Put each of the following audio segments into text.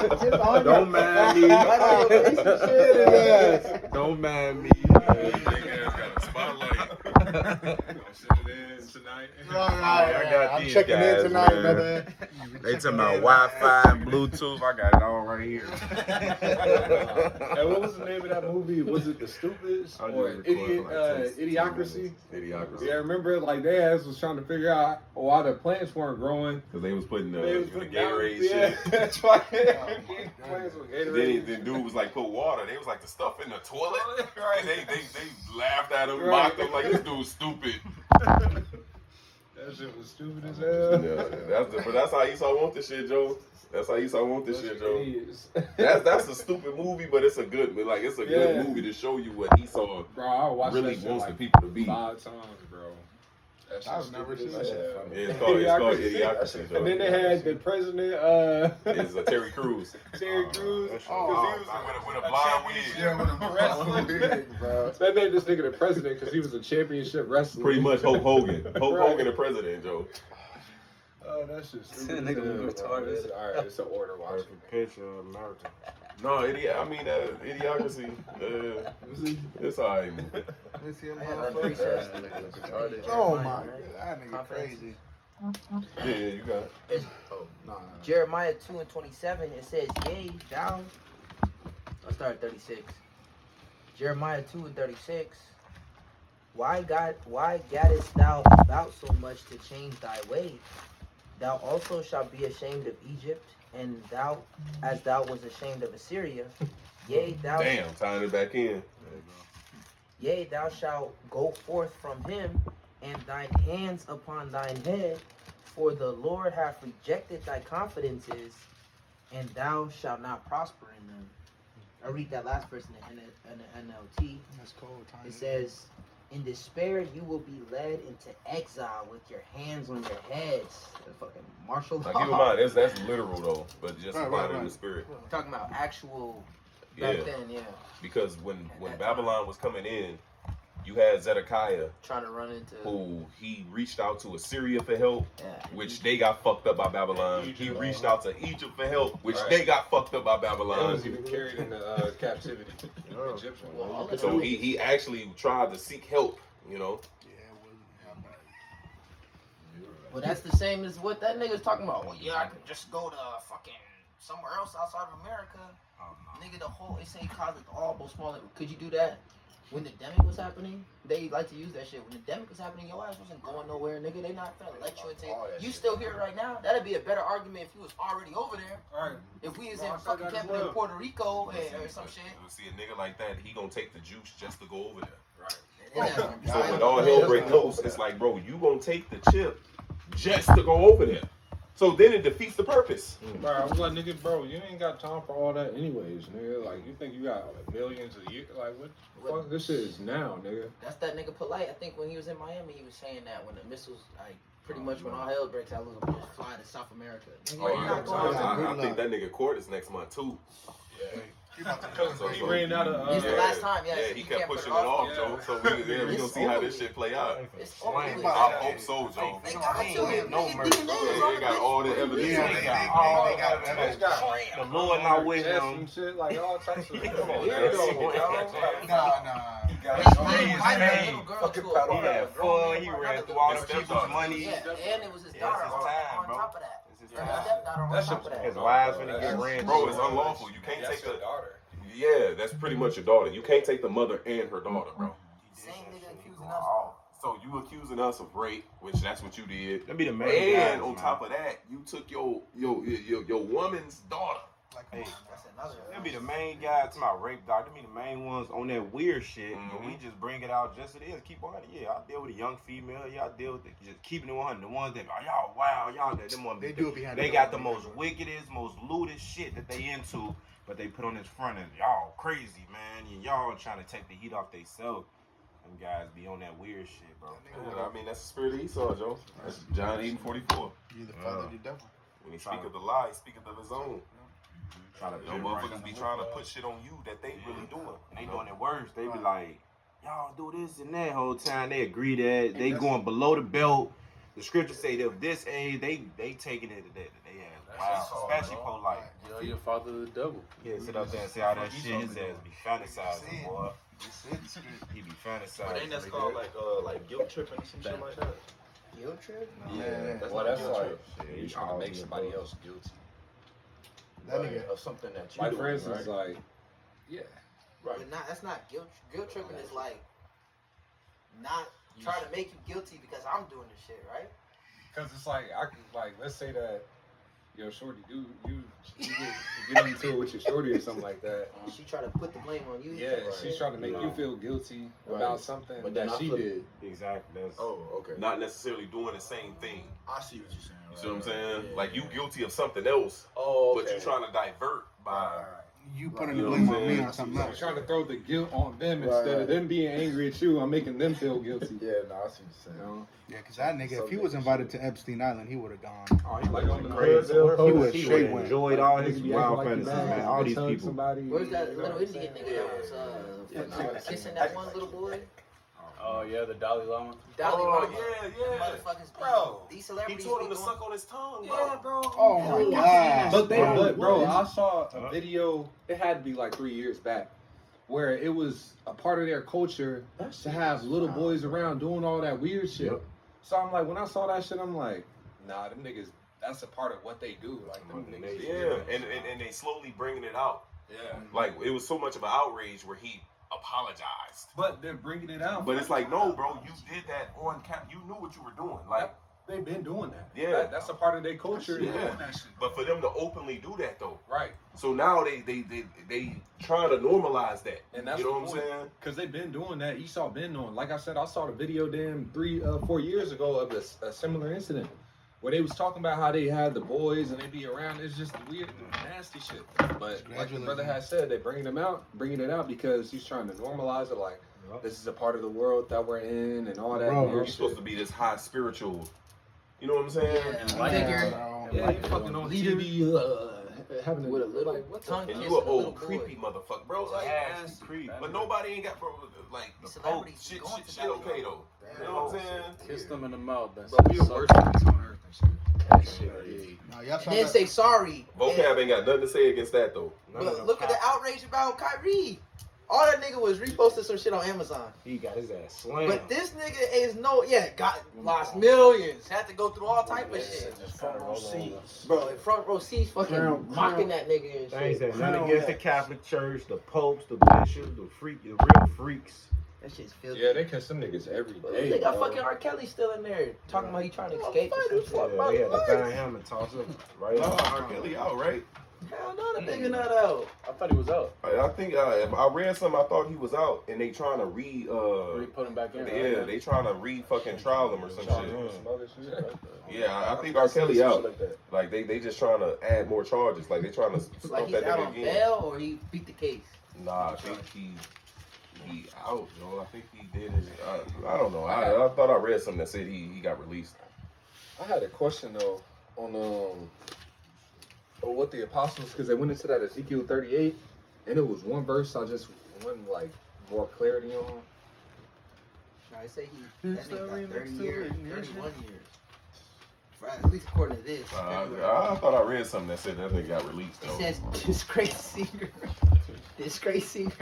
Don't mind me. Don't mind me. Got a spotlight. Gonna send it in tonight. I'm checking in tonight, man. They talking about Wi-Fi and Bluetooth. I got it all right here. Hey, what was the name of that movie? Was it The Stupids or Idiocracy? Idiocracy. Yeah, I remember like their ass was trying to figure out why the plants weren't growing. Because they was putting the Gatorade shit. That's why plants with Gatorade. Then dude was like, put water. They was like, the stuff in the toilet. Right? They laughed at him, Right. mocked him like this dude's stupid. That shit was stupid as hell. Yeah, but that's how Esau want this shit, Joe. That's how Esau want this shit, Joe. That's a stupid movie, but it's a good good movie to show you what Esau really wants the people to be. 5 times, bro. I've never seen that shit. It's called Idiocracy. And then they had the president. It's Terry Crews. Terry Crews. With a blind wig. Yeah, with a wrestling, bro. They made this nigga the president because he was a championship wrestler. Pretty much Hulk Hogan. Hulk Hogan the president, Joe. Oh, that's just stupid. Nigga retarded. Alright, it's an order watch. Picture of America. No, Idiocracy. It's alright. Oh my god, that nigga crazy. Yeah, you got it. Jeremiah 2:27, it says, yea, thou. I'll start at 36. Jeremiah 2:36. Why gaddest thou about so much to change thy way? Thou also shalt be ashamed of Egypt, and thou, as thou was ashamed of Assyria. Yea, thou. Damn, tying it back in. Yea, thou shalt go forth from him, and thine hands upon thine head, for the Lord hath rejected thy confidences, and thou shalt not prosper in them. I read that last verse in the NLT. That's cool. It says, in despair you will be led into exile with your hands on your heads. The fucking martial law. Now keep in mind, that's literal though, but just about in the spirit. We're talking about actual back then, yeah. Because when Babylon was coming in, you had Zedekiah trying to run into who he reached out to Assyria for help, yeah. which they got fucked up by Babylon. He reached out to Egypt for help, which they got fucked up by Babylon. He was even carried into captivity. Egyptian. So he actually tried to seek help, you know. Well, that's the same as what that nigga's talking about. Well, yeah, I could just go to fucking somewhere else outside of America. Nigga, the whole, they say he caused it all but small. Could you do that? When the demic was happening, they like to use that shit. When the demic was happening, your ass wasn't going nowhere, nigga. They not gonna let you into it. You still here right now? That'd be a better argument if you was already over there. Right. If we was in fucking camping in Puerto Rico or some shit. See a nigga like that, he gonna take the juice just to go over there. Right. So when all hell break loose, it's like, bro, you gonna take the chip just to go over there. So then it defeats the purpose. Bro, I was like, nigga, bro, you ain't got time for all that anyways, nigga. Like, you think you got millions a year? Like, what the fuck? This shit is now, nigga. That's that nigga Polite. I think when he was in Miami, he was saying that when the missiles, like, pretty much when all hell breaks out, we'll just fly to South America. I think that nigga court is next month, too. Yeah. So he ran out of. It's the last time, yeah. Yeah, he kept pushing it off, Joe. So we gonna see how this shit play out. I hope so, Joe. They got no mercy. They got all the evidence. They got evidence. The Lord not with him. Shit, like all types of. Nah. He had fun. He ran through all the people's money. Yeah, and it was his daughter on top of that. His wives finna get ran. Bro, it's unlawful. You can't take the daughter. Yeah, that's pretty much your daughter. You can't take the mother and her daughter, bro. Same nigga accusing us. So you accusing us of rape, which that's what you did. That be the main And guys, on top of that, you took your woman's daughter. Hey, that be the main guys to my rape dog. That be the main ones on that weird shit. And we just bring it out just it is. Keep on it. Yeah, I deal with a young female. Yeah, I deal with just keeping it 100. The ones that y'all wow, y'all them ones They do it behind. they got the most wickedest, most lewdest shit that they into, but they put on this front and y'all crazy, man. And y'all trying to take the heat off they self. Them guys be on that weird shit, bro. Yeah, I mean, that's the spirit of Esau, Joe. That's John 8:44. You the father of the devil. When he speaketh the lie, he speaketh of his own. Trying to Them motherfuckers be trying to put shit on you that they really doing. And they doing it worse. They be like, y'all do this and that whole time. They agree that they going below the belt. The scriptures say that this age, they taking it to that. They have wow, especially polite. he a father of the devil. Yeah, sit up there and say all that shit. His ass be fantasizing, boy. He be fantasizing. But ain't that called like guilt tripping or some shit like that? Guilt trip? Yeah, that's well, not that's guilt like trip. you trying to make somebody else guilty. That nigga. Of something that you Like doing, for instance, right? like yeah, Right. But that's not guilt. Guilt tripping is like not trying to make you guilty because I'm doing this shit, right? because it's like I could like let's say that yo shorty you get into it with your shorty or something like that. She try to put the blame on you. Yeah, she's trying to make you feel guilty about something But then that I she flip- did. Exactly. That's Oh, okay. Not necessarily doing the same thing. I see what you're saying. You see what I'm saying? Yeah, Like you yeah. guilty of something else, Oh, okay. but you trying to divert by. You putting You the know blame what I'm on me saying? on something You're else. trying to throw the guilt on them Right, instead right. of them being angry at you. I'm making them feel guilty. Yeah, no, I see what You you're saying. know? Yeah, because that nigga, if he was invited to Epstein Island, he would have gone. Oh, he Like like on the crazy. He was He straight would went. enjoyed all his Niggas be wild acting fantasies, like you man. mad, All bitch these hug people. Somebody, Where's that you know little what I'm Indian saying? nigga that was fucking kissing that one little boy? Oh yeah, the Dalai Lama. Dalai Oh Lama. yeah. Motherfuckers, Bro, these He celebrities told him be to doing- suck on his tongue, Yeah, bro. bro. Oh my god. But bro, I saw a video. It had to be like 3 years back, where it was a part of their culture to have little boys around doing all that weird shit. Yep. So I'm like, when I saw that shit, I'm like, nah, them niggas. That's a part of what they do. Like them niggas. Yeah, and they slowly bringing it out. Yeah. Like it was so much of an outrage where he apologized. But they're bringing it out. But it's like, no, bro, you did that on cap. You knew what you were doing. Like, they've been doing that. Yeah. That's a part of their culture. Yeah. Doing that shit. but for them to openly do that though, Right. so now they trying to normalize that. And that's you know the what I'm point. saying? Because they've been doing that. Esau been doing. Like I said, I saw the video 4 years ago of a similar incident where they was talking about how they had the boys and they be around. It's just weird, nasty shit. But like the brother had said, they bringing it out because he's trying to normalize it. Like this is a part of the world that we're in and all that. Bro, You're weird supposed shit. to be this high spiritual. You know what I'm saying? Yeah, figure bro. Yeah, you fucking on TV having with a little tongue And kiss you of an a little old boy. creepy motherfucker, bro. Like, Ass creep. but nobody ain't got, bro. Like, The oh, celebrities shit, going shit, to shit, Dalai okay Lama. though. You know what I'm saying? Kiss them in the mouth. That's Bro, we the worst niggas on earth and shit. That shit. No, y'all saw And then that. say sorry. Vocab ain't got nothing to say against that though. But look at the outrage about Kyrie. All that nigga was reposting some shit on Amazon. He got his ass slammed. But this nigga is lost millions. Had to go through all type of shit. Bro, in front row seats fucking mocking that nigga and I ain't shit. saying nothing against the Catholic Church, the popes, the bishops, the real freaks. That shit's filthy. Yeah, they catch some niggas every But day. they got bro. fucking R. Kelly still in there talking about he trying to escape. Or some shit. Yeah, they had to find him and toss him right No, out. R. Kelly out, right? Hell no, that nigga not out. I thought he was out. I think I read something. I thought he was out, and they trying to Put him back in. yeah, they trying to fucking trial him or some shit. Some other shit. Yeah, I think R. Kelly out. Like they just trying to add more charges. Like they trying to Like stump he's that out nigga on again. bail or he beat the case. Nah, I think he out, yo. I think he did his. I don't know. I thought I read something that said he got released. I had a question though on what the apostles, because they went into that Ezekiel 38, and it was one verse I just wanted like more clarity on. I say that nigga got 30 years, 31 years. At least according to this. I thought I read something that said that nigga got released. It Though. says disgrace singer.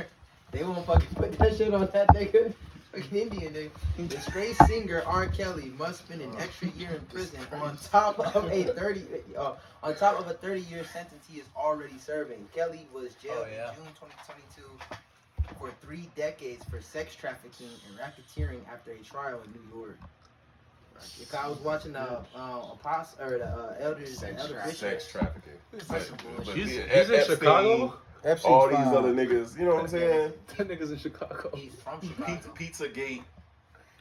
They won't fucking put that shit on that nigga. Fucking Indian nigga. Disgrace singer R. Kelly must spend an extra year in prison on top of a 30-year sentence he is already serving. Kelly was jailed in June 2022 for 3 decades for sex trafficking and racketeering after a trial in New York. I was watching the apostle or the elders, elder bishop. Sex trafficking. But He's yeah, in Epstein, Chicago? Epstein all these file. other niggas, you know what I'm saying? That nigga's in Chicago. He's from Chicago. Pizza Gate,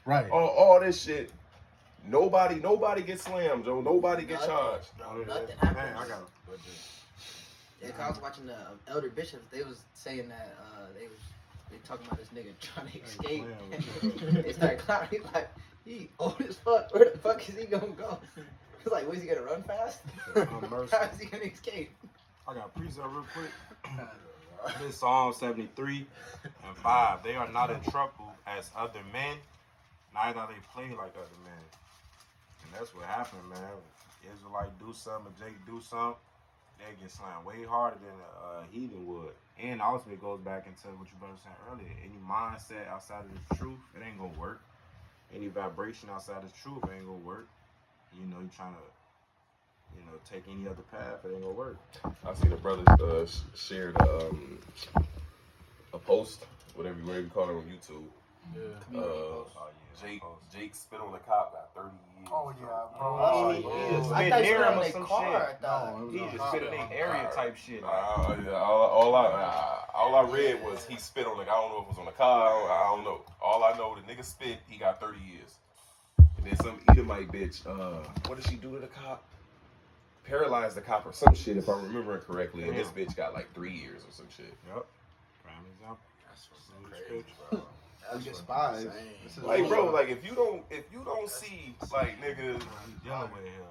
Right. all this shit. Nobody gets slammed, Joe. Nobody gets charged. Nothing Man, happens. I got Yeah, 'cause I was watching the elder bishops. They was saying that they talking about this nigga trying to escape. They started clowning. He's like, he old as fuck. Where the fuck is he gonna go? He's like, was he gonna run fast? How is he gonna escape? I got a precept real quick. This Psalm 73 and 5. They are not in trouble as other men, neither are they play like other men. And that's what happened, man. Israelite do something, Jake do something. That gets slammed way harder than a heathen would. And also it goes back into what your brother was saying earlier. Any mindset outside of the truth, it ain't gonna work. Any vibration outside of the truth, it ain't gonna work. You know, you trying to, you know, take any other path, it ain't gonna work. I seen the brothers shared a post, whatever you call it on YouTube. Yeah. Jake spit on the cop, got 30 years. Oh yeah, Oh, bro. he just I spit thought you near were him on or their some car. shit. I thought. He just spit in their area type shit. All I read was he spit on the. I don't know if it was on the car. I don't know. All I know, the nigga spit. He got 30 years. And then some Edomite bitch. What did she do to the cop? Paralyzed the cop or some shit, if I'm remembering correctly. And this bitch got like 3 years or some shit. Yep. Prime example. That's what's crazy, bro. We despise. Like, bro, like if you don't see, like, nigga, Dealing with it here.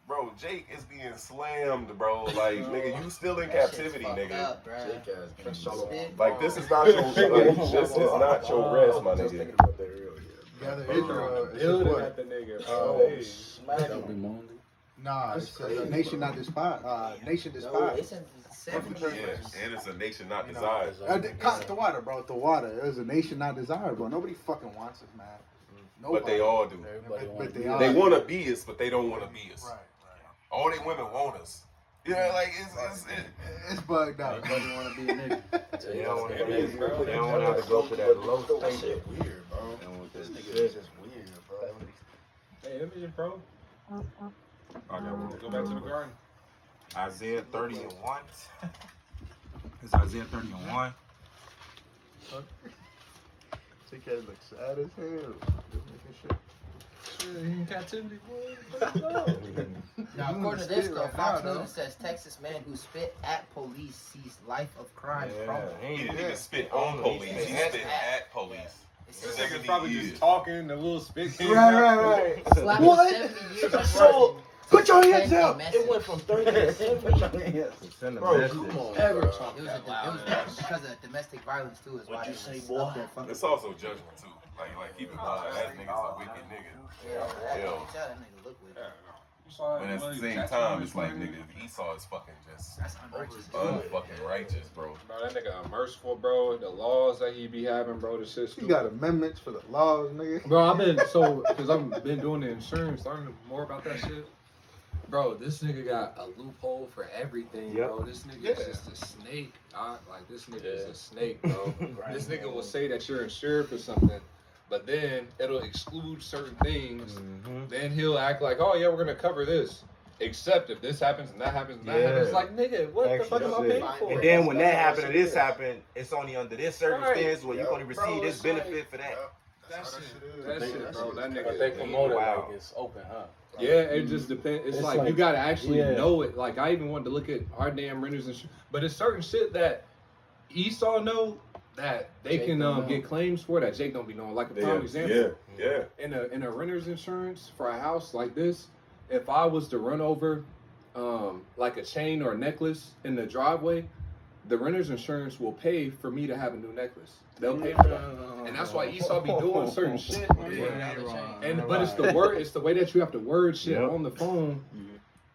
bro, Jake is being slammed, bro. Like, nigga, you still in That shit's captivity, fucked nigga. up, bruh. Jake has been Like, this is not your, like, this is not your rest, my I was nigga. thinking about that earlier. Gather Building Israel. at the nigga. Oh, That'll be Monday. Nah, it's a nation not despise. Nation No, despise. it's in the 70s. Yeah, and it's a nation not You know, desired. The water, bro. The water. There's a nation not desired, bro. Nobody fucking wants us, man. Nobody. But they all do. Everybody But wants they to are. They want to be us, but they don't want to be us. Right. All they women want us. Yeah, like, It's bugged out. Everybody want to be a nigga. They don't want to It is, bro. They don't want to have to go to that low That state. shit weird, bro. They don't want This that nigga shit. is just weird, bro. Hey, let me pro. I got one. Go back to the garden. Isaiah 30 and 1. It's Isaiah 30 and 1. TK looks sad as hell. Shit, he in captivity, boy. Now, You according to in the this, spit though, right Fox now, News says Texas man who spit at police sees life of crime from it. He didn't even spit Oh, on police. He Yeah. spit at police. It This says nigga's probably just talking, the little spit came Right. slapping What? 70 years of So, prison. Put your hands Send a up. message. It went from 30 to 70. Send a Bro, message. come on, Ever bro. talk It was, that loud. it was because of domestic violence too. Is why What'd they you say, was boy? up there fucking. It's also judgment too. Like keep in mind that nigga's a wicked nigga. Yeah, that, you Yeah. can tell that nigga look with it. But at the same time, it's like, nigga, if Esau is fucking just That's unrighteous. unfucking righteous, bro. Bro, that nigga unmerciful, bro. The laws that he be having, bro, the shit's He stupid. got amendments for the laws, nigga. Bro, I've been because I've been doing the insurance, learning more about that shit. Bro, this nigga got a loophole for everything, Yep. bro. This nigga is just a snake. Like, this nigga is a snake, bro. This nigga will say that you're insured for something, but then it'll exclude certain things. Then he'll act like, oh, yeah, we're going to cover this. Except if this happens and that happens and that happens. It's like, nigga, what the fuck am I paying for? And then when that That's how happened and shit this is. happened, it's only under this circumstance where you're going to receive Bro, this it's like- benefit for that. That shit, bro. That But they nigga. promote it Wow. like it's open, huh? Yeah, it just depends. It's, It's like, you like- gotta actually yeah. know it. Like, I even wanted to look at our damn renters and shit. But it's certain shit that Esau know that they Jake can don't know. get claims for that Jake don't be knowing. Like a prime example, yeah. in a renter's insurance for a house like this, if I was to run over like a chain or a necklace in the driveway, the renter's insurance will pay for me to have a new necklace. They'll pay for that. And that's why Esau be doing certain shit. And but it's the word, it's the way that you have to word shit Yep. on the phone,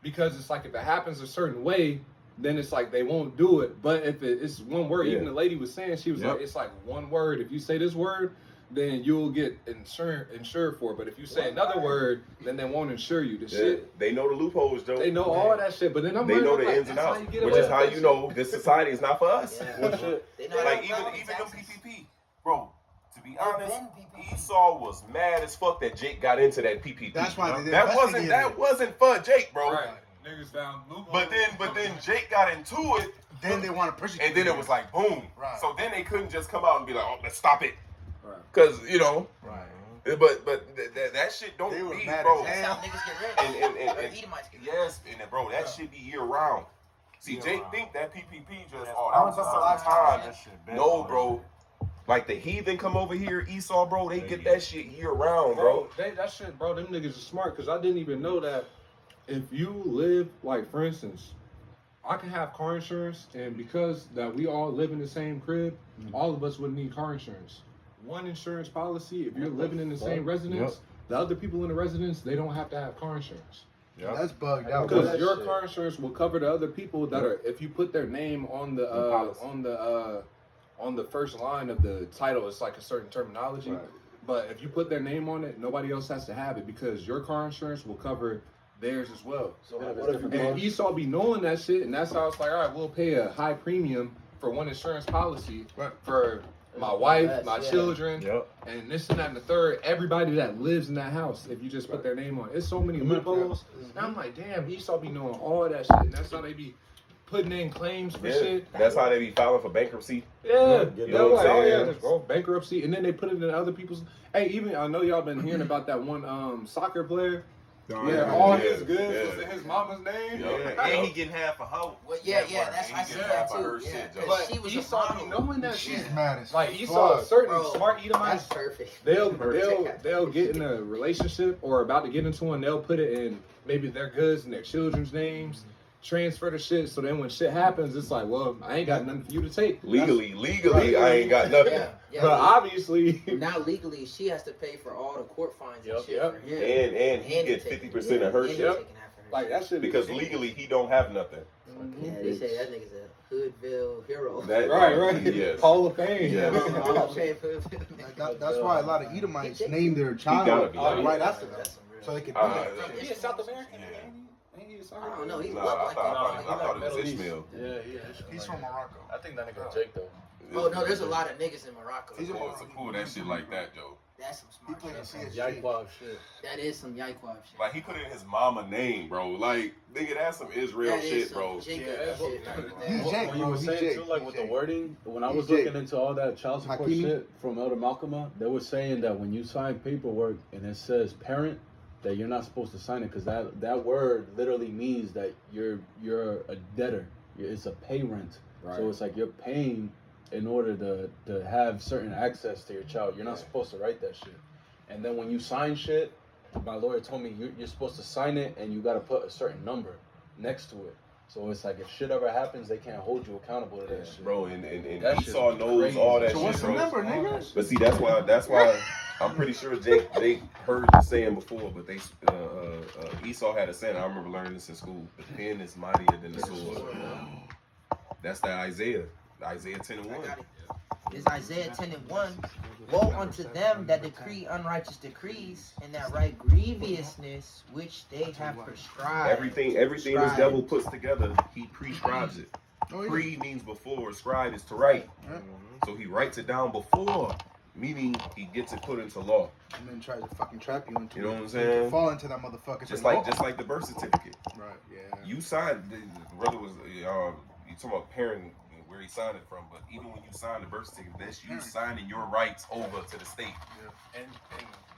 because it's like if it happens a certain way, then it's like they won't do it. But if it's one word, even the lady was saying, she was Yep. like, it's like one word. If you say this word, then you'll get insured for it. But if you say another word, then they won't insure you. The shit, They know the loopholes, Joe. they know all that shit. But then I'm They learning, know I'm the like, ins and that's how outs, you get which away is how with you that know this society is not for us. Yeah. They know Like how to even file them taxes. PPP, bro. To be honest, been PPP. Esau was mad as fuck that Jake got into that PPP. That's why they that investigated. wasn't for Jake, bro. Right. Niggas found loopholes. But then Jake got into it, Then they want to persecute. and then it was like boom. Right. So then they couldn't just come out and be like, oh, let's stop it, Right. because you know. Right. But that shit don't They was be, mad bro. as hell. That's how niggas get rich. And Or Edomites get rich. yes, and bro, that shit be year round. See, Year Jake round. think that PPP just Oh, that was a certain time. That shit been No, on. bro. Like the heathen come over here, Esau, bro. They get that shit year round, bro. That shit, bro. Them niggas are smart, because I didn't even know that if you live, like, for instance, I can have car insurance, and because that we all live in the same crib, all of us would need car insurance. One insurance policy, if you're living in the same residence, the other people in the residence, they don't have to have car insurance. Yeah. That's bugged out. Because that your shit. car insurance will cover the other people that are, if you put their name on the on the first line of the title, it's like a certain terminology. Right. But if you put their name on it, nobody else has to have it because your car insurance will cover theirs as well. So Yeah, what what if if you And Esau be knowing that shit, and that's how it's like, all right, we'll pay a high premium for one insurance policy Right. for my wife, Yes, my yeah. children, Yep. and this and that and the third, everybody that lives in that house, if you just put their name on it. It's so many loopholes. And I'm like, damn, Esau be knowing all that shit. And that's how they be putting in claims for Yeah. shit. That's how they be filing for bankruptcy. Yeah. You They're know what like, I'm oh yeah, saying? just go bankruptcy. And then they put it in other people's. Hey, even, I know y'all been hearing about that one soccer player. Yeah, all Yeah, his goods yeah. was in his mama's name. Yeah. And he getting half a hoe. Well, yeah, That yeah, part, that's and I he see get that half of too. her Yeah, shit, 'cause though. But she was a Esau be model. knowing that She's shit. mad as Like Esau, fuck. certain Bro, smart Edomites, That's perfect. they'll get in a relationship or about to get into one. They'll put it in maybe their goods and their children's names, transfer the shit. So then when shit happens, it's like, well, I ain't got nothing for you to take. Legally, I ain't got nothing. Yeah, yeah. But obviously, Now legally, she has to pay for all the court fines and Yep, shit yep. for him. And he And gets he take- 50% of her and he shit. Yep. taking half of her like shit. that shit. Because legally he don't have nothing. Yeah, they say that nigga's a Hoodville hero. That, Right. Yes. Hall of Fame. Yeah. Hall of Fame for That's why a lot of Edomites name their gotta child be. right after them, That's some real. so they can do Uh, that. From He is South American. Yeah. I don't know. He Nah, looked I like thought that. it was Ishmael. Yeah, He's from Morocco. I think that nigga Jake though. Oh no, there's a lot of niggas in Morocco. He's a To pull that shit like that, Joe. That's some He smart played in shit. CSG. Yikewab shit. That is some Yaikwab shit. Like he put in his mama name, bro. Like nigga, that's some Israel That is shit, some bro. Jacob Yeah, shit that's- right He's there. Jake, When you bro. were He's saying Jake. too, like He's with Jake. the wording, when I was He's looking Jake. into all that child support Hakimi? shit from Elder Malcolm, they were saying that when you sign paperwork and it says parent, that you're not supposed to sign it because that word literally means that you're a debtor. It's a pay rent. Right. So it's like you're paying in order to have certain access to your child. You're not Yeah. supposed to write that shit. And then when you sign shit, my lawyer told me you're supposed to sign it and you got to put a certain number next to it. So it's like if shit ever happens, they can't hold you accountable to that shit. Bro, and That shit Esau is knows crazy. all that So shit, what's the bro. number, nigga? But see, that's why I'm pretty sure Jake they heard the saying before, but they Esau had a saying. I remember learning this in school. The pen is mightier than the sword. That's that Isaiah 10 and I 1. got it. It's Isaiah 10 and 1. Woe unto them that decree unrighteous decrees and that write grievousness which they have prescribed. Everything this devil puts together, he prescribes it. Oh, yeah. Pre means before, scribe is to write. Yeah. So he writes it down before, meaning he gets it put into law. And then tries to fucking trap you into You know it. what I'm So you can saying? fall into that motherfucker. Just So like the birth certificate. Right, yeah. You signed, the brother was, you talking about parent, where he signed it from, but even when you sign the birth certificate, that's you signing your rights over to the state. And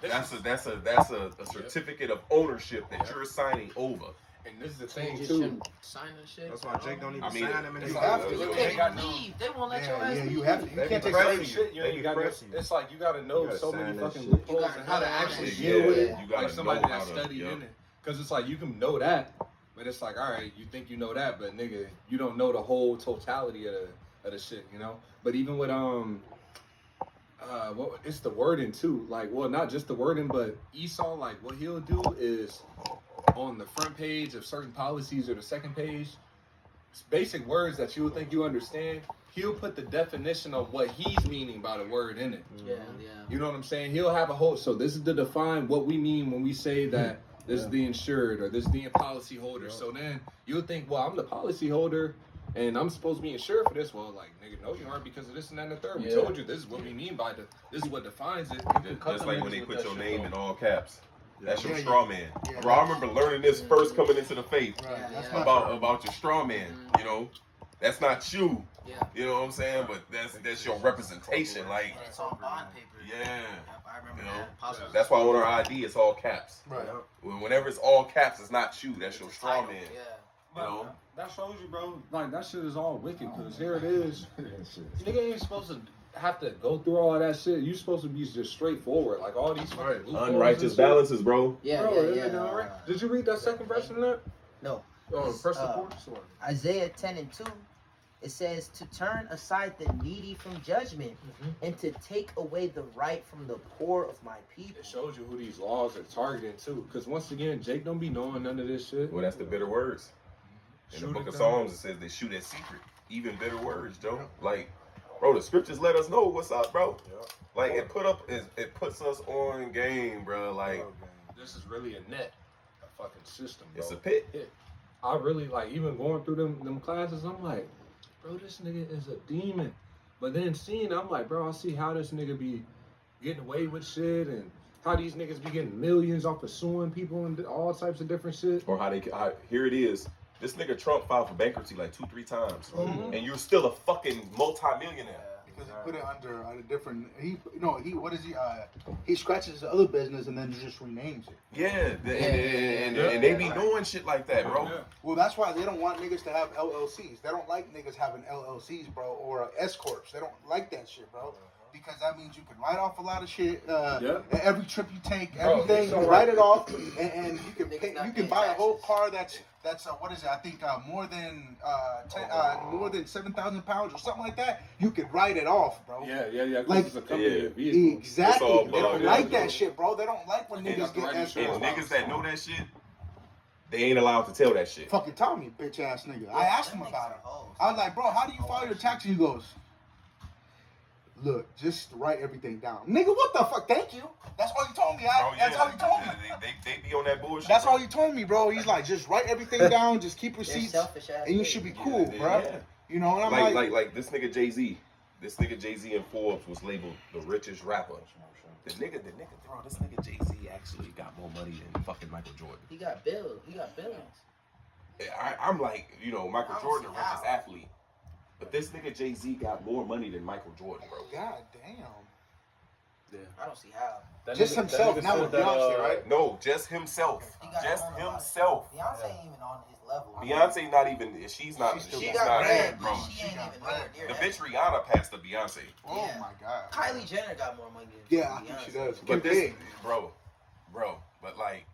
That's a certificate of ownership that you're signing over. And this is the You thing just too. shouldn't sign that shit. That's why Jake don't even I mean, sign him in his you have to. office. You They can't got even no- leave. They won't let your Yeah, ass yeah, leave. you have to. You They can't be take pressing away you. shit. You They ain't be got no, pressing you. it's like you gotta know You gotta so many sign that fucking shit. loopholes You and how to gotta know actually that deal shit. with Yeah, it. you gotta Like somebody know that how to- studied yep. in it. Cause it's like you can know that, but it's like, all right, you think you know that, but nigga, you don't know the whole totality of the shit, you know? But even with it's the wording too. Like, well, not just the wording, but Esau, like what he'll do is on the front page of certain policies or the second page, it's basic words that you would think you understand. He'll put the definition of what he's meaning by the word in it. Yeah, yeah. You know what I'm saying? He'll have a whole. So this is to define what we mean when we say that this is the insured or this is the policy holder. So then you'll think, well, I'm the policy holder and I'm supposed to be insured for this. Well, like nigga, no, you aren't because of this and that and the third. We Yeah. told you this is what we mean by this is what defines it. That's like when they put your name in all caps. That's your Yeah, straw man. yeah. Bro, I remember learning this first coming into the faith Right, Yeah, that's yeah. not about your straw man. You know, that's not you. Yeah. You know what I'm saying? But that's your representation. Like, And it's on bond paper. yeah. Yep, I remember You know, that. Apostles. That's why on our ID it's all caps. right. Whenever it's all caps, it's not you. That's It's your a straw title, man. Yeah. You know? That shows you, bro. Like that shit is all wicked. Cause here it is. Nigga ain't supposed to have to go through all that shit. You supposed to be just straightforward. Like all these fucking loopholes and Unrighteous shit. balances, bro. Yeah, Bro, yeah, isn't yeah. it all right? Did you read that second verse in that? No. Oh, It's, first uh, report. Sorry. Isaiah 10 and 2. It says to turn aside the needy from judgment and to take away the right from the poor of my people. It shows you who these laws are targeting too. Because once again, Jake don't be knowing none of this shit. Well, that's the bitter words. In the Shoot book it of down. Psalms, it says they shoot at secret. Even bitter words, Joe. Like, bro, the scriptures let us know what's up, bro. Like, it puts us on game, bro. Like, This is really a net, a fucking system, bro. it's a pit. I really like even going through them classes. I'm like, bro, this nigga is a demon. But then seeing, I'm like, bro, I see how this nigga be getting away with shit and how these niggas be getting millions off of suing people and all types of different shit. Or here it is. This nigga Trump filed for bankruptcy like 2-3 times, Mhm. and you're still a fucking multi-millionaire. Because he put it under a different. What is he? He scratches the other business and then just renames it. Yeah, and they be doing shit like that, bro. Yeah. Well, that's why they don't want niggas to have LLCs. They don't like niggas having LLCs, bro, or S corps. They don't like that shit, bro. Because that means you can write off a lot of shit. Every trip you take, Bro, everything, so you write it off, and you can Niggas pay, not you can paying buy a whole taxes. car that's what is it? I think more than more than 7,000 pounds or something like that. You can write it off, bro. Yeah. 'Cause Like- it's a company Yeah. of vehicles. Exactly. It's all They don't bug, like yeah. that shit, bro. They don't like when And- niggas get S And corps. niggas that know that shit, they ain't allowed to tell that shit. Fucking tell me, bitch ass nigga. I asked him about it. I was like, bro, how do you file your taxes? He goes, look, just write everything down. Nigga, what the fuck? Thank you. That's all you told me. Bro, That's all you told me. They be on that bullshit. That's bro. all he told me, bro. He's like, just write everything down, just keep They're receipts, selfish ass and you niggas. should be cool, Yeah, bro. yeah. You know, and I'm Like this nigga Jay-Z. This nigga Jay-Z in Forbes was labeled the richest rapper. The nigga, bro, this nigga Jay-Z actually got more money than fucking Michael Jordan. He got bills. He got billions. I'm like, Michael I don't Jordan, see the richest how. athlete. But this nigga Jay-Z got more money than Michael Jordan, bro. God damn. I don't see how. Just himself, not with Beyonce, right? No, just himself. He got Just a whole lot. himself. Beyonce ain't even on his level. Beyonce not even, she's not, She she's She got not bread, that, bro. but she ain't got even bread, nowhere near The that. bitch Rihanna passed the Beyonce. Oh Yeah. my god. Kylie Jenner got more money than Yeah, I think she Beyonce. does. Kim But this, K. bro, but like,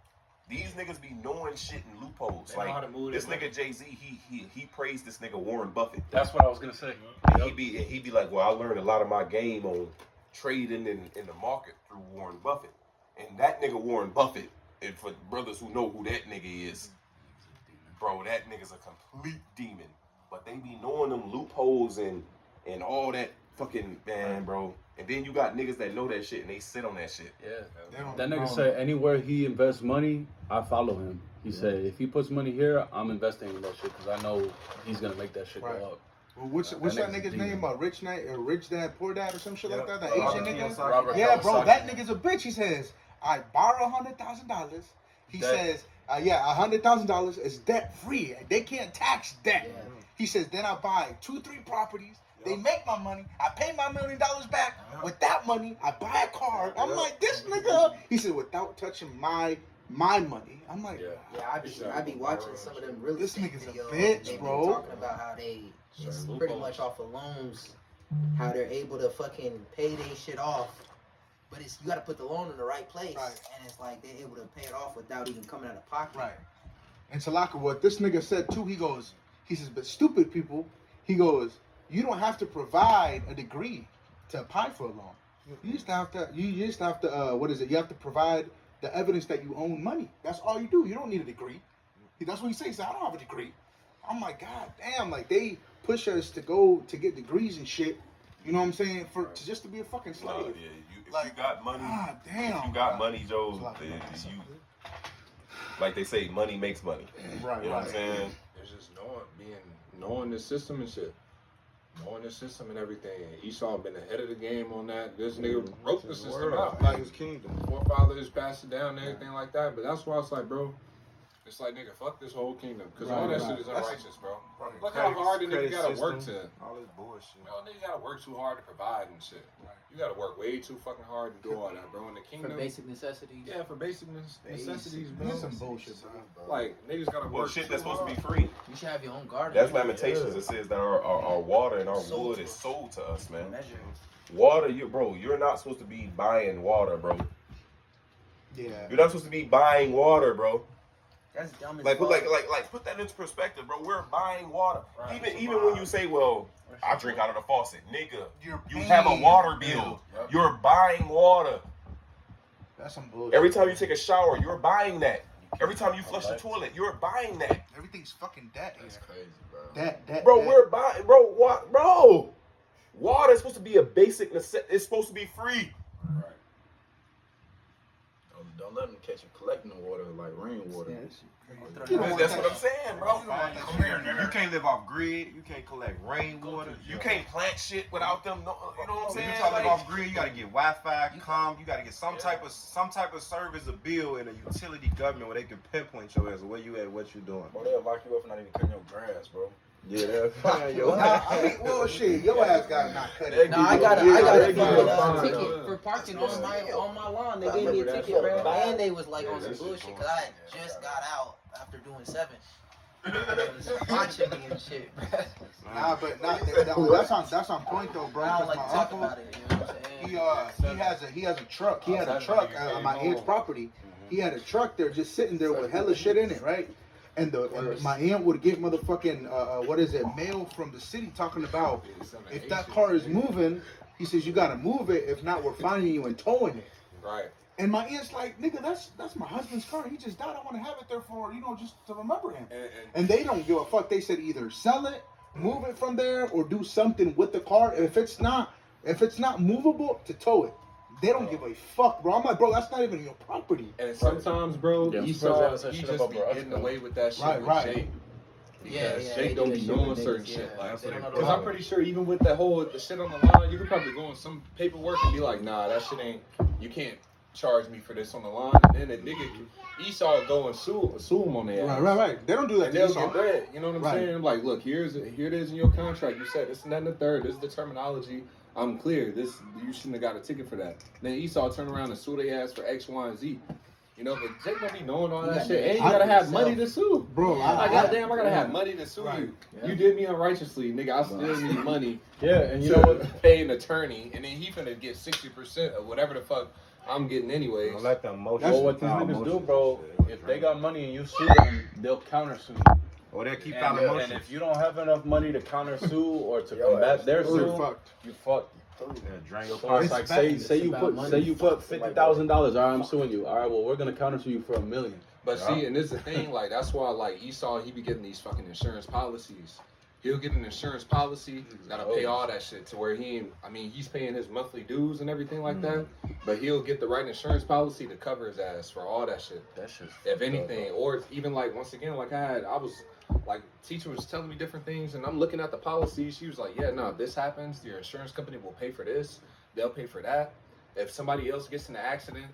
these niggas be knowing shit in loopholes. They know how Like, to move this their nigga Jay-Z, he praised this nigga Warren Buffett. That's what I was gonna say. And he be like, well, I learned a lot of my game on trading in the market through Warren Buffett. And that nigga Warren Buffett, and for brothers who know who that nigga is, bro, that nigga's a complete demon. But they be knowing them loopholes and all that fucking, man, bro. And then you got niggas that know that shit and they sit on that shit. They Yeah. don't That nigga know. said anywhere he invests money, I follow him. He said if he puts money here, I'm investing in that shit because I know he's gonna make that shit Right. go up. Well, what's That that nigga's a nigga's demon. name? Rich Dad, Poor Dad, or some shit like that. That Robert Asian nigga. Kiyosaki. Robert Yeah, bro, Kiyosaki. that nigga's a bitch. He says, I borrow $100,000. He Debt. says, $100,000 is debt free. They can't tax debt. Yeah. He says, then I buy 2-3 properties. They make my money. I pay my $1 million back. With that money, I buy a car. I'm like, this nigga. He said, without touching my money. I'm like, Yeah, I be watching some of them really This sick nigga's a videos. bitch, They be bro. talking about how they it's Certain pretty loopholes. much off of loans, how they're able to fucking pay their shit off. But it's you got to put the loan in the right place, Right. and it's like they're able to pay it off without even coming out of pocket. right. And Talaka, what this nigga said too, he says, but stupid people, he goes, you don't have to provide a degree to apply for a loan. You just have to, you have to provide the evidence that you own money. That's all you do. You don't need a degree. That's what he says. I don't have a degree. I'm like, God damn, like they push us to go to get degrees and shit. You know what I'm saying? Just to be a fucking Nah, slave. yeah, if Like, you got money, God damn. if you got bro. money, Joe, then you, like they say, money makes money. Right, You know what I'm saying? It's just knowing the system and shit. Knowing the system and everything. Esau been ahead of the game on that. This nigga wrote the system out. Like his kingdom. forefathers passed it down and everything like that. But that's why it's like, bro, it's like, nigga, fuck this whole kingdom. Because all that shit is unrighteous, bro. Look how hard the nigga gotta work to. All this bullshit. Well, nigga gotta work too hard to provide and shit. You gotta work way too fucking hard to do all that, bro. In the For kingdom, basic necessities. yeah, for basic necessities, bro. This is some bullshit, bro. Like niggas gotta Well, work. shit too that's supposed to be hard. free. You should have your own garden. That's Lamentations. It says that our water and our Sold wood to is us. sold to us, man. Measure. Water, you're not supposed to be buying water, bro. Yeah. You're not supposed to be buying water, bro. That's dumb as Like, fuck. put that into perspective, bro. We're buying water. Right. Even when you say, well, I drink out of the faucet, nigga. You're You have a paying water bill. bill. Yep. You're buying water. That's some bullshit. Every time you take a shower, you're buying that. Every time you flush the toilet, you're buying that. Everything's fucking debt. That's crazy, bro. That. Bro, that. we're buying, bro. What, bro? Water is supposed to be a basic necessity. It's supposed to be free. Right. Don't let them catch you collecting the water like rainwater. You don't want That's that what I'm shit. saying, bro. You can't live off grid. You can't collect rainwater. You can't plant shit without them. No, you know what I'm If saying? you try to live Like, off grid, you gotta get Wi-Fi, comm. You gotta get some type of service, a bill, in a utility government where they can pinpoint your ass where you at, what you doing. Bro, they'll lock you up for not even cutting your grass, bro. Yeah, they'll find your Nah, I mean, well, shit, your ass gotta not cut it. No, I got Yeah, a they give you a fine, ticket for parking on my lawn. They I gave me a remember that ticket, bro, shit. and they was like on some bullshit because I had just got out after doing 7. They was watching me and shit. Nah, but that's on point though, bro. I don't 'cause like to my talk uncle, about it. You know what I'm saying? he has a truck. He had a truck on my aunt's property. He had a truck there just sitting there with hella shit in it, right? And my aunt would get motherfucking mail from the city talking about if that car is moving, he says you gotta move it. If not, we're finding you and towing it. Right. And my aunt's like, nigga, that's my husband's car. He just died. I want to have it there for just to remember him. And they don't give a fuck. They said either sell it, move it from there, or do something with the car. If it's not movable, to tow it. They don't give a fuck, bro. I'm like, bro, that's not even your property. And sometimes, bro, Yeah, I'm Esau, surprised that he shit just about be bro. getting away with that shit Right, with right. Jake. Yeah, Because yeah, Jake they don't do be that shit knowing with certain niggas, shit. yeah. Like, They don't know the because I'm law. pretty sure even with the shit on the line, you could probably go on some paperwork and be like, nah, that shit ain't, you can't charge me for this on the line. And then the nigga, Esau will go and sue him on their ass. Right. They don't do that And to they'll Esau. get bread. You know what I'm Right. saying? Like, look, here it is in your contract. You said this and that and the third. This is the terminology. I'm clear. You shouldn't have got a ticket for that. Then Esau turn around and sue their ass for X, Y, and Z. You know, but Jake don't be knowing all that shit. And you gotta have money to sue. Bro, I gotta have money to sue Right. you. Yeah. You did me unrighteously, nigga. I still need money Yeah, and you to know what? pay an attorney, and then he finna get 60% of whatever the fuck I'm getting anyways. Don't let the emotions. Well, what these niggas do, bro, if they got money and you sue them, they'll counter sue you. Or they'll keep And, out and emotions. if you don't have enough money to counter sue or to Yo, combat their You're sue, fucked. you fucked. Yeah, drain your So pockets. it's like It's say you about put money. $50,000. All right, I'm suing you. All right, well we're gonna counter sue you for $1 million. But see, and this is the thing, like that's why like Esau, he be getting these fucking insurance policies. He'll get an insurance policy, gotta pay all that shit to where he's paying his monthly dues and everything like that. But he'll get the right insurance policy to cover his ass for all that shit. That shit's If fucked anything, up, or even like once again, like I was like teacher was telling me different things, and I'm looking at the policy. She was like, "Yeah, no, if this happens, your insurance company will pay for this. They'll pay for that. If somebody else gets in an accident,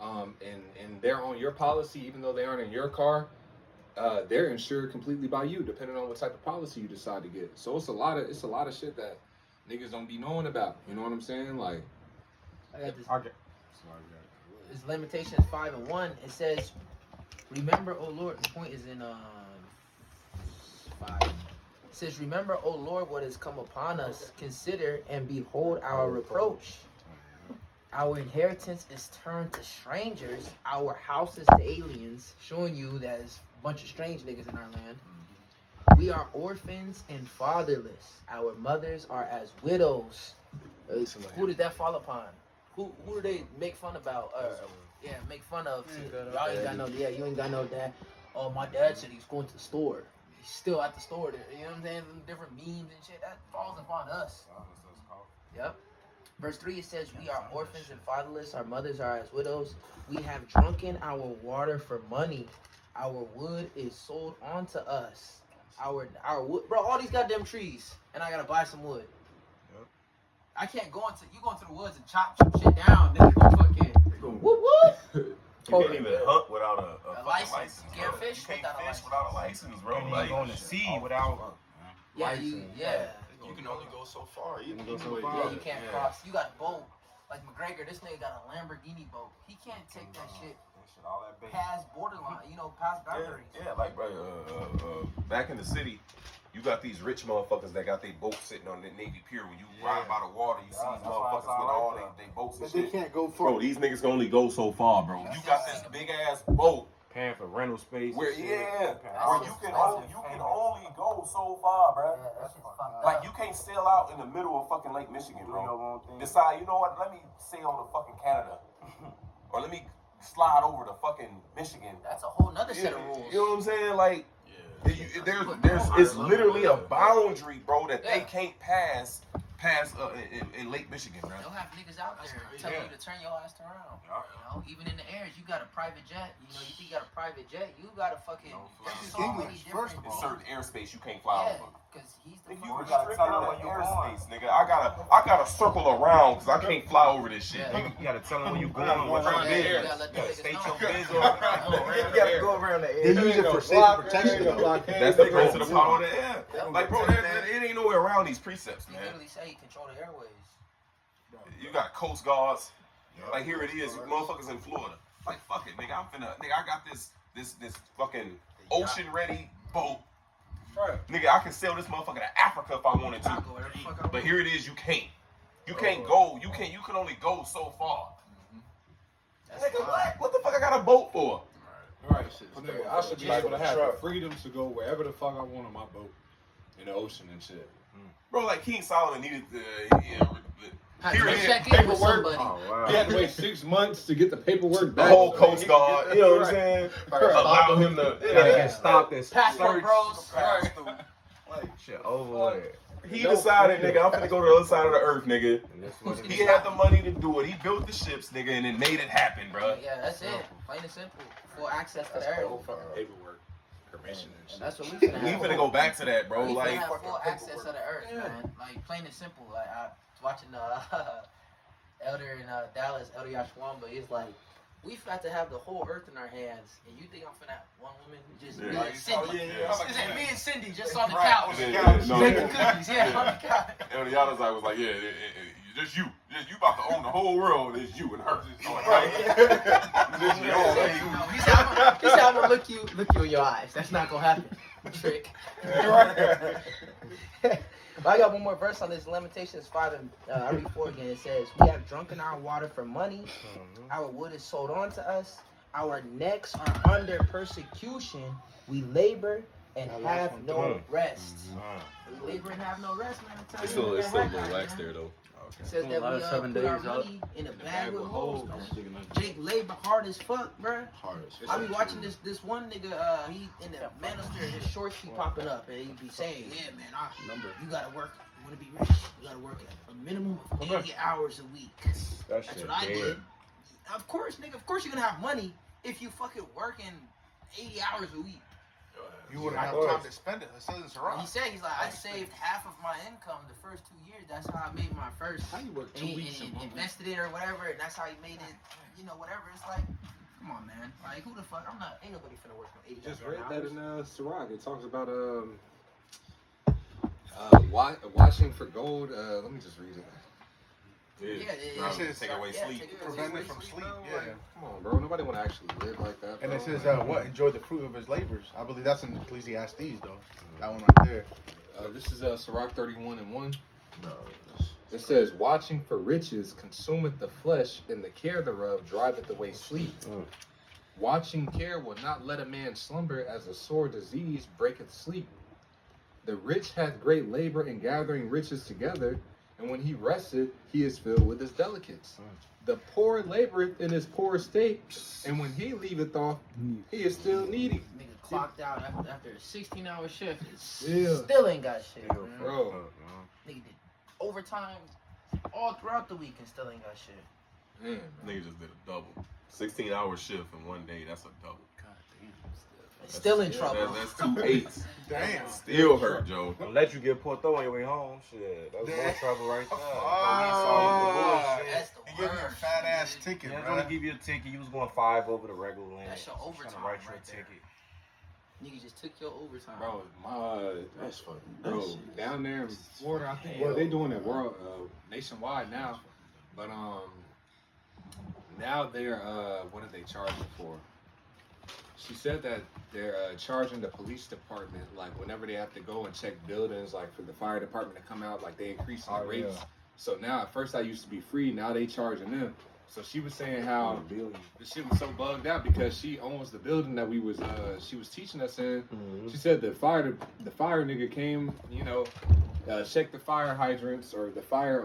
and they're on your policy, even though they aren't in your car, they're insured completely by you, depending on what type of policy you decide to get. So it's a lot of shit that niggas don't be knowing about. You know what I'm saying? Like, I got this. Okay. It's Lamentations 5:1. It says, "Remember, O Lord." The point is in 5. It says, "Remember, O Lord, what has come upon us. Consider and behold our reproach. Our inheritance is turned to strangers. Our houses to aliens." Showing you that there's a bunch of strange niggas in our land. "We are orphans and fatherless. Our mothers are as widows." Who did that fall upon? Who do they make fun about? Make fun of. Y'all ain't got no. Yeah, you ain't got no dad. Oh, my dad said he's going to the store. He's still at the store there. You know what I'm saying? Different memes and shit. That falls upon us. Yep. Verse 3, it says, "We are orphans and fatherless. Our mothers are as widows. We have drunken our water for money. Our wood is sold onto us." Our wood, bro. All these goddamn trees, and I gotta buy some wood. I can't go into the woods and chop some shit down. Then you gonna fucking whoop whoop. You can't even hunt without a fucking license. You can't bro. fish You can't without a fish license. without a license, bro. And Like, you going to sea without. Yeah, you can only go so far. You can go so anyway. far. Yeah, you can't cross. You got a boat. Like McGregor, this nigga got a Lamborghini boat. He can't take that shit All that bait. past borderline, past boundaries. yeah, like bro, back in the city, you got these rich motherfuckers that got their boats sitting on the Navy Pier. When you ride by the water, you see Yeah, these that's why motherfuckers it's with all all like their boats and But they shit. can't go far. Bro, these niggas can only go so far, bro. You got this big ass boat Paying for rental space. Where and shit. where you can only go so far, bro. Yeah, that shit's fucked up. Like you can't sail out in the middle of fucking Lake Michigan, bro. Decide, you know what? Let me sail to fucking Canada, or let me slide over to fucking Michigan. That's a whole nother set of rules. You know what I'm saying? Like, it's literally a boundary, bro, that they can't pass in Lake Michigan, bro. They'll have niggas out there telling you to turn your ass around. You know, even in the air, you got a private jet. You know, you think you got a private jet, you got to fucking. There's so many different. There's certain airspace you can't fly over. Because he's the. You gotta tell him when you're airspace, nigga. I gotta circle around because I can't fly over this shit. Yeah. You gotta tell them when you going. What your You biz. gotta let the niggas State know. your biz on. You gotta go around the They air. use it for safety protection, though. That's the principle of the air. Like, bro, it ain't nowhere around these precepts, He man. literally say he control the airways. You got coast guards. Like here it is, you motherfuckers in Florida. Like fuck it, nigga. I got this fucking ocean ready boat. Right. Nigga, I can sail this motherfucker to Africa if I wanted to. But here it is, you can't. You can't go. You can only go so far. Nigga, what the fuck I got a boat for? Right. Nigga, I should be able to have the freedom to go wherever the fuck I want on my boat. In the ocean and shit. Bro, like King Solomon needed Here it is. Check in with somebody. Oh, wow. He had to wait 6 months to get the paperwork the back. whole Coast Guard. You know what I'm saying? Allow him to. Gotta get stopped and Passport searched. bros. Like, Shit over with. he decided, nigga, I'm finna go to the other side of the earth, nigga. And that's what it He is. had the money to do it. He built the ships, nigga, and then made it happen, bro. Yeah, that's it. Plain and simple. Full access to the air. Whole fucking paperwork, permission and shit. That's what we finna We have. finna go back to that, bro. We finna Like, have full access to the earth, man. Like plain and simple. Like I was watching Elder in Dallas, Elder Yashwamba. He's like, we got to have the whole earth in our hands, and you think I'm finna have one woman just Yeah. like Cindy? Yeah. It's like me and Cindy just on the couch no. making cookies. Yeah, on the couch. El Yadazai was like, yeah, just you. Just you about to own the whole world. It's you and her. Just you. He said, I'm gonna look you in your eyes. That's not gonna happen. Trick. But I got one more verse on this. Lamentations 5 and I read 4 again. It says, "We have drunken our water for money. Our wood is sold on to us. Our necks are under persecution. We labor and have no rest." We labor and have no rest, man. I'm telling It's you, still a that little happened, lax man. there, though. It says that we put our money in a bag with holes, man. Jake labor hard as fuck, bruh. I be watching this one nigga, he in the manosphere, his shorts keep popping up, and he be saying, "Yeah, man, you gotta work. You wanna be rich? You gotta work a minimum of 80 hours a week." That's what I did. Of course, nigga. Of course, you're gonna have money if you fucking working 80 hours a week. You wouldn't have time to spend it. It says in Sarah. He said, he's like, I saved half of my income the first 2 years. That's how I made my first. How you work 2 weeks and a month? invested it or whatever, and that's how he made it. You know, whatever. It's like, come on, man. Like, who the fuck? Ain't nobody finna work for 80 Just hours. read that in Sirach. It talks about watching for gold. Let me just read it. Yeah. Take away sleep. Prevent it from sleep. Yeah. Yeah. Come on, bro. Nobody want to actually live like that. And bro. it says, what? Enjoy the fruit of his labors. I believe that's in Ecclesiastes, though. That one right there. This is Sirach 31 and 1. It says, "Watching for riches consumeth the flesh, and the care thereof driveth away sleep. Watching care will not let a man slumber, as a sore disease breaketh sleep. The rich hath great labor in gathering riches together, and when he resteth, he is filled with his delicates. The poor laboreth in his poor estate, and when he leaveth off, he is still needy." Nigga clocked out after a 16-hour shift. Yeah. Still ain't got shit, man. Bro. Nigga did overtime all throughout the week and still ain't got shit. Man, Nigga just did a double. 16-hour shift in one day. That's a double. Still in trouble. That's 2 8s. Damn. Still hurt, Joe. Don't let you get pulled through on your way home. Shit, that's more trouble right there. That's the He gave you a worst. fat ass ticket, Yeah, bro. gonna give you a ticket. You was going 5 over the regular lane. That's your Just overtime trying to write you right a there. ticket. Nigga just took your overtime. bro, That's fucking. bro, down there in Florida, I think, well, they doing it world nationwide now, but now they're what are they charging for? She said that they're charging the police department, like whenever they have to go and check buildings, like for the fire department to come out, like they increasing the rates. So now, at first I used to be free, now they charging them. So she was saying how the shit was so bugged out because she owns the building that she was teaching us in. She said the fire nigga came, checked the fire hydrants or the fire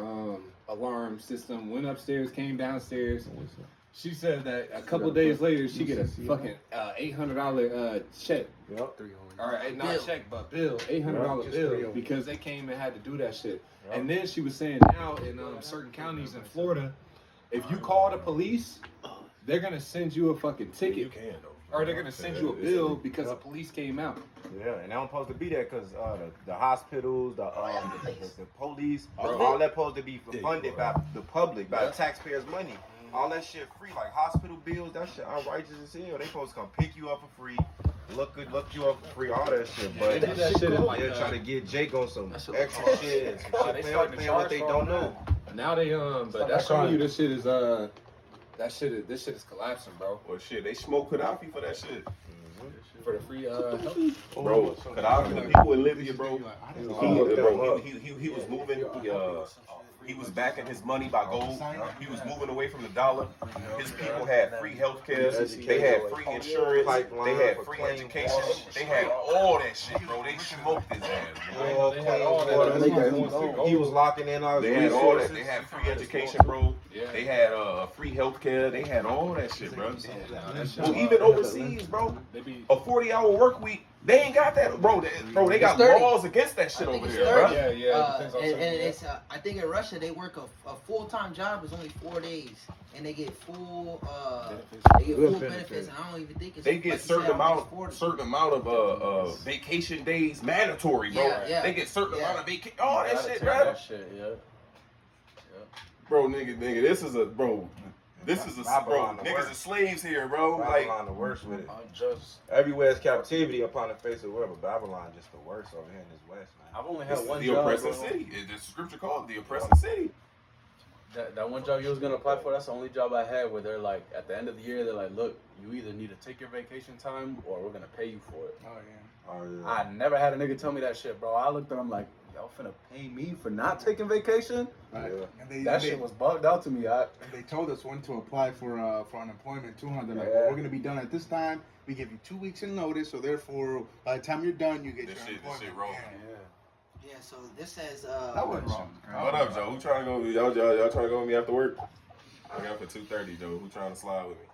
alarm system, went upstairs, came downstairs. She said that a couple days later she get a fucking $800 check. Yep. Or not check, but bill, $800 bill because they came and had to do that shit. Yep. And then she was saying now in certain counties in Florida, if you call the police, they're gonna send you a fucking ticket. You can though. Or they're gonna send you a bill because the police came out. Yeah, and they don't supposed to be there because the hospitals, the police, all that supposed to be funded by the public, by the taxpayers' money. All that shit free, like hospital bills, that shit unrighteous as hell. They supposed to come pick you up for free, look you up for free, all that shit. But They did that shit in they're trying to get Jake on some extra shit, and some shit paying what they don't know. Now they but that's showing you this shit is this shit is collapsing, bro. Well, shit, they smoked Gaddafi for that shit. For the free help. Bro, Gaddafi, the people in Libya, bro. He was moving. He was backing his money by gold. He was moving away from the dollar. His people had free health care. They had free insurance. They had free education. They had all that shit, bro. They smoked his ass, bro. They had all that. He was locking in our They had all that. resources. They had free education, bro. They had free health care. They had all that shit, bro. Well, even overseas, bro, a 40-hour work week, they ain't got that, bro. They got laws against that shit over here, bro. And it's I think in Russia they work a full-time job is only 4 days, and they get full benefits. And I don't even think it's They get certain amount of vacation days mandatory, bro. They get certain amount of vacation. All that shit, bro. Bro, nigga, this is a bro. Niggas are slaves here, bro. Babylon the worst with it. Everywhere's captivity upon the face of the world, but Babylon just the worst over here in this West, man. I've only This had is one the job. oppressing city. The scripture called it the oppressing city. That one job you was gonna apply for, that's the only job I had where they're like, at the end of the year, they're like, look, you either need to take your vacation time or we're gonna pay you for it. Oh yeah. I never had a nigga tell me that shit, bro. I looked at him like, y'all finna pay me for not taking vacation? Right. And That shit was bugged out to me. And they told us when to apply for unemployment too. They're like, well, we're gonna be done at this time. We give you 2 weeks in notice, so therefore, by the time you're done, you get This your shit unemployment. wrong. Yeah, so this says That wasn't wrong. What up, Joe? Who trying to go? Y'all trying to go with me after work? I got for 2:30, Joe. Who trying to slide with me?